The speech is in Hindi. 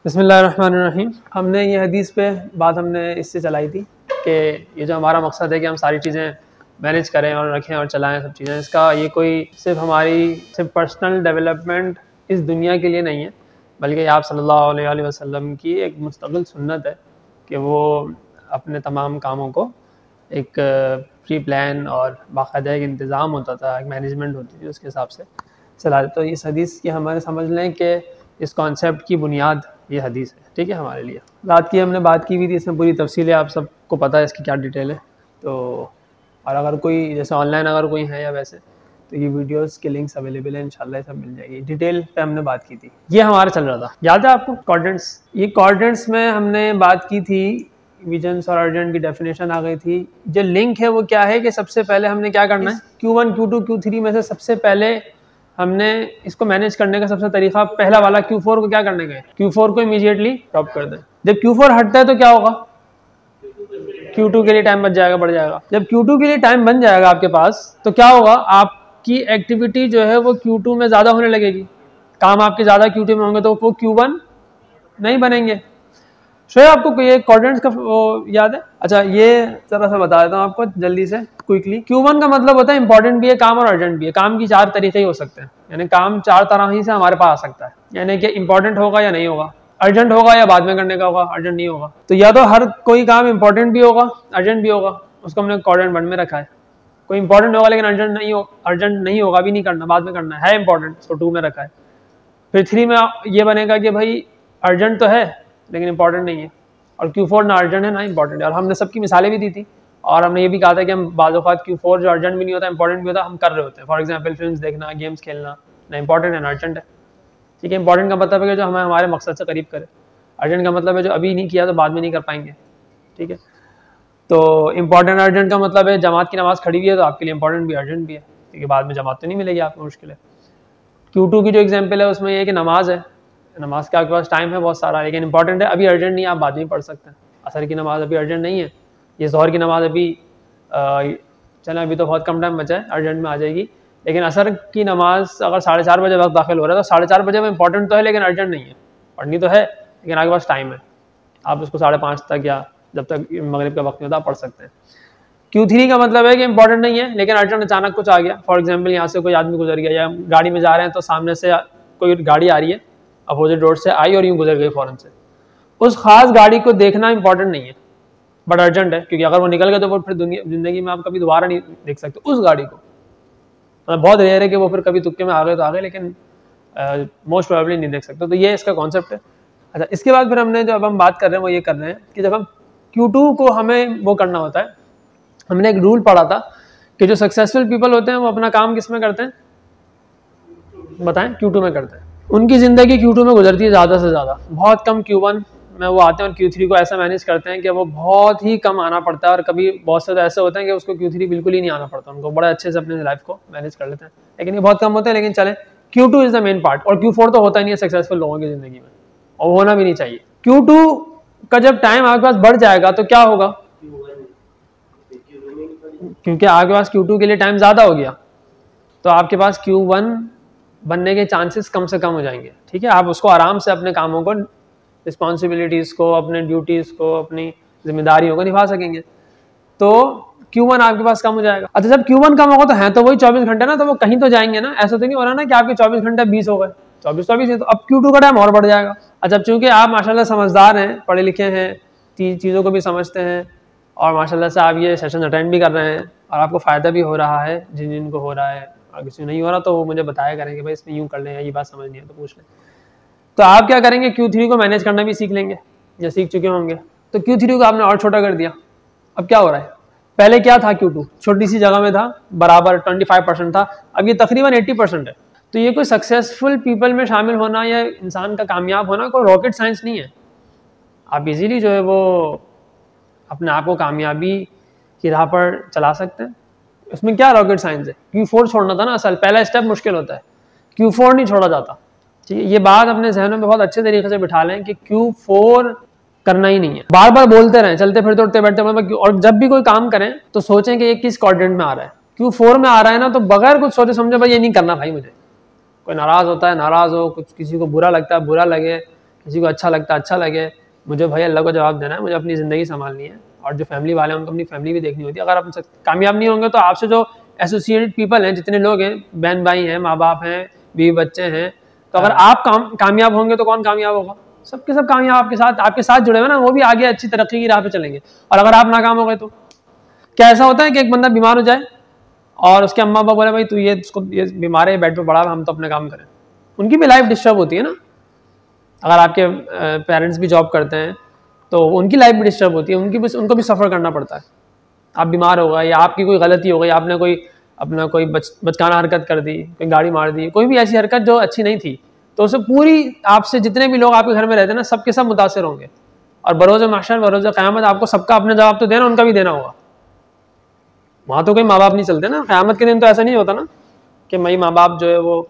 बिस्मिल्लाहिर्रहमानिर्रहीम। हमने ये हदीस पे बात हमने इससे चलाई थी कि ये जो हमारा मकसद है कि हम सारी चीज़ें मैनेज करें और रखें और चलाएं सब चीज़ें, इसका ये कोई सिर्फ पर्सनल डेवलपमेंट इस दुनिया के लिए नहीं है, बल्कि आप सल्लल्लाहु अलैहि वसल्लम की एक मुस्तक़िल सुन्नत है कि वो अपने तमाम कामों को एक प्री प्लान और बाकायदा एक इंतज़ाम होता था, एक मैनेजमेंट होती थी, उसके हिसाब से चला। तो इस हदीस की हमारे समझ लें कि इस कॉन्सेप्ट की बुनियाद ये हदीस है, ठीक है। हमारे लिए रात की हमने बात की हुई थी, इसमें पूरी तफसील है, आप सबको पता है इसकी क्या डिटेल है। तो और अगर कोई जैसे ऑनलाइन अगर कोई है या वैसे, तो ये वीडियोस के लिंक्स अवेलेबल है, इंशाल्लाह सब मिल जाएगी। डिटेल पे हमने बात की थी, ये हमारा चल रहा था, याद है आपको क्वाड्रेंट्स। ये क्वाड्रेंट्स में हमने बात की थी, विजन्स और अर्जेंट की डेफिनेशन आ गई थी। जो लिंक है वो क्या है कि सबसे पहले हमने क्या करना है, Q1 Q2 Q3 में से सबसे पहले हमने इसको मैनेज करने का सबसे तरीका पहला वाला Q4 को क्या करने का है, Q4 को इमीडिएटली ड्रॉप कर दें। जब Q4 हटता है तो क्या होगा, Q2 के लिए टाइम बच जाएगा, बढ़ जाएगा। जब Q2 के लिए टाइम बन जाएगा आपके पास, तो क्या होगा, आपकी एक्टिविटी जो है वो Q2 में ज़्यादा होने लगेगी, काम आपके ज़्यादा Q2 में होंगे, तो वो Q1 नहीं बनेंगे। शोएब आपको ये क्वाड्रेंट्स का वो याद है? अच्छा, ये जरा सा बता देता हूँ आपको जल्दी से क्विकली। Q1 का मतलब होता है इंपॉर्टेंट भी है काम और अर्जेंट भी है। काम की चार तरीके ही हो सकते हैं, यानी काम चार तरह ही से हमारे पास आ सकता है, यानी कि इंपॉर्टेंट होगा या नहीं होगा, अर्जेंट होगा या बाद में करने का होगा, अर्जेंट नहीं होगा। तो या तो हर कोई काम इंपॉर्टेंट भी होगा, अर्जेंट भी होगा, उसको हमने क्वाड्रेंट 1 में रखा है। कोई इंपॉर्टेंट होगा लेकिन अर्जेंट नहीं होगा, अभी नहीं करना, बाद में करना है इंपॉर्टेंट, उसको 2 में रखा है। फिर 3 में ये बनेगा कि भाई अर्जेंट तो है लेकिन इंपॉर्टेंट नहीं है, और Q4 ना अर्जेंट है ना इंपॉर्टेंट है। और हमने सबकी मिसालें भी दी थी, और हमने ये भी कहा था कि हम बाज़ औक़ात Q4 जो अर्जेंट भी नहीं होता, इंपॉर्टेंट भी होता, हम कर रहे होते हैं। फॉर एग्जांपल फिल्म्स देखना, गेम्स खेलना, ना इंपॉर्टेंट है ना अर्जेंट है, ठीक है। इंपॉर्टेंट का मतलब है कि जो हमें हमारे मकसद से करीब करे, अर्जेंट का मतलब है जो अभी नहीं किया तो बाद में नहीं कर पाएंगे, ठीक है। तो इंपॉर्टेंट अर्जेंट का मतलब है जमात की नमाज़ खड़ी हुई है तो आपके लिए इंपॉर्टेंट भी अर्जेंट भी है, क्योंकि बाद में जमात तो नहीं मिलेगी आपको, मुश्किल है। Q2 की जो एग्जाम्पल है उसमें ये है कि नमाज है, नमाज का आपके पास टाइम है बहुत सारा, लेकिन इंपॉर्टेंट है, अभी अर्जेंट नहीं है, आप बाद में पढ़ सकते हैं। असर की नमाज अभी अर्जेंट नहीं है, ये ज़ोहर की नमाज अभी चलें, अभी तो बहुत कम टाइम बचा है, अर्जेंट में आ जाएगी। लेकिन असर की नमाज अगर 4:30 बजे वक्त दाखिल हो रहा है तो 4:30 बजे में इंपॉर्टेंट तो है लेकिन अर्जेंट नहीं है, पढ़नी तो है लेकिन आपके पास टाइम है, आप उसको 5:30 तक या जब तक मगरिब का वक्त नहीं होता आप पढ़ सकते हैं। Q3 का मतलब है कि इंपॉर्टेंट नहीं है लेकिन अर्जेंट अचानक कुछ आ गया। फॉर एग्जांपल यहाँ से कोई आदमी गुजर गया, या गाड़ी में जा रहे हैं तो सामने से कोई गाड़ी आ रही है, अपोजिट रोड से आई और यूँ गुजर गई फ़ौरन से, उस खास गाड़ी को देखना इंपॉर्टेंट नहीं है बट अर्जेंट है, क्योंकि अगर वो निकल गए तो वो फिर ज़िंदगी में आप कभी दोबारा नहीं देख सकते उस गाड़ी को। मतलब बहुत रेयर है कि वो फिर कभी तुक्के में आ गए तो आ गए, लेकिन मोस्ट प्रोबेबली नहीं देख सकते। तो ये इसका कॉन्सेप्ट है। अच्छा, इसके बाद फिर हमने जो अब हम बात कर रहे हैं वो ये कर रहे हैं कि जब हम Q2 को हमें वो करना होता है, हमने एक रूल पढ़ा था कि जो सक्सेसफुल पीपल होते हैं वो अपना काम किस में करते हैं, बताएं, Q2 में करते हैं। उनकी ज़िंदगी Q2 में गुजरती है ज़्यादा से ज़्यादा, बहुत कम Q1 में वो आते हैं, और Q3 को ऐसा मैनेज करते हैं कि वो बहुत ही कम आना पड़ता है, और कभी बहुत से तो ऐसे होते हैं कि उसको Q3 बिल्कुल ही नहीं आना पड़ता, उनको बड़े अच्छे से अपने लाइफ को मैनेज कर लेते हैं, लेकिन ये बहुत कम होते हैं। लेकिन चले, Q2 is the main part, और Q4 तो होता ही नहीं है सक्सेसफुल लोगों की ज़िंदगी में, और होना भी नहीं चाहिए। Q2 का जब टाइम आपके पास बढ़ जाएगा तो क्या होगा, क्योंकि आपके पास Q2 के लिए टाइम ज़्यादा हो गया तो आपके पास Q1 बनने के चांसेस कम से कम हो जाएंगे, ठीक है। आप उसको आराम से अपने कामों को, रिस्पॉन्सिबिलिटीज़ को, अपने ड्यूटीज़ को, अपनी जिम्मेदारियों को निभा सकेंगे, तो Q1 आपके पास कम हो जाएगा। अच्छा, जब Q1 कम होगा तो हैं तो वही 24 घंटे ना, तो वो कहीं तो जाएंगे ना, ऐसा तो नहीं हो रहा ना कि आपके 24 घंटे 20 हो गए, 24 है, तो अब Q2 का टाइम और बढ़ जाएगा। अच्छा, चूंकि आप माशाल्लाह समझदार हैं, पढ़े लिखे हैं, चीज़ों को भी समझते हैं, और माशाल्लाह से आप ये सेशन अटेंड भी कर रहे हैं और आपको फ़ायदा भी हो रहा है, जिन जिनको हो रहा है, और किसी नहीं हो रहा तो वो मुझे बताया करें कि भाई इसमें यूँ कर लें, या ये बात समझ नहीं है तो पूछ लें। तो आप क्या करेंगे, Q3 को मैनेज करना भी सीख लेंगे या सीख चुके होंगे। तो Q3 को आपने और छोटा कर दिया। अब क्या हो रहा है, पहले क्या था, Q2 छोटी सी जगह में था, बराबर 25% था, अब ये तकरीबन 80% है। तो ये कोई सक्सेसफुल पीपल में शामिल होना या इंसान का कामयाब होना कोई रॉकेट साइंस नहीं है। आप इजीली जो है वो अपने आप को कामयाबी की राह पर चला सकते हैं, उसमें क्या रॉकेट साइंस है। Q4 छोड़ना था ना, असल पहला स्टेप मुश्किल होता है, Q4 नहीं छोड़ा जाता, ठीक है। ये बात अपने जहनों में बहुत अच्छे तरीके से बिठा लें कि Q4 करना ही नहीं है, बार बार बोलते रहें, चलते फिरते उठते बैठते, और जब भी कोई काम करें तो सोचें कि ये किस क्वाड्रेंट में आ रहा है। Q4 में आ रहा है ना, तो बगैर कुछ सोचे समझे भाई ये नहीं करना भाई मुझे, कोई नाराज़ होता है नाराज़ हो, कुछ किसी को बुरा लगता है बुरा लगे, किसी को अच्छा लगता अच्छा लगे, मुझे भाई अल्लाह को जवाब देना है, मुझे अपनी ज़िंदगी संभालनी है, और जो फैमिली वाले हैं उनको अपनी फैमिली भी देखनी होती है। अगर आप कामयाब नहीं होंगे तो आपसे जो एसोसिएटेड पीपल हैं, जितने लोग हैं, बहन भाई हैं, माँ बाप हैं, बीवी बच्चे हैं, तो अगर आप कामयाब होंगे तो कौन कामयाब होगा? सबके सब कामयाब आपके साथ जुड़े हुए ना, वो भी आगे अच्छी तरक्की की राह पे चलेंगे। और अगर आप नाकाम हो गए तो क्या ऐसा होता है कि एक बंदा बीमार हो जाए और उसके अम्मा पापा बोले भाई तू ये बीमार है, बेड पे पड़ा, हम तो अपने काम करें, उनकी भी लाइफ डिस्टर्ब होती है ना। अगर आपके पेरेंट्स भी जॉब करते हैं तो उनकी लाइफ भी डिस्टर्ब होती है, उनको भी सफ़र करना पड़ता है। आप बीमार हो गए या आपकी कोई गलती हो गई, आपने कोई बचकाना हरकत कर दी, कोई गाड़ी मार दी, कोई भी ऐसी हरकत जो अच्छी नहीं थी, तो उसे पूरी आपसे जितने भी लोग आपके घर में रहते हैं ना, सबके सब मुतासिर होंगे। और बरोज़ महशर बरोज़ क़यामत आपको सबका अपना जवाब तो देना, उनका भी देना होगा। वहाँ तो कोई माँ बाप नहीं चलते ना, क़यामत के दिन तो ऐसा नहीं होता ना कि भाई माँ बाप जो है वो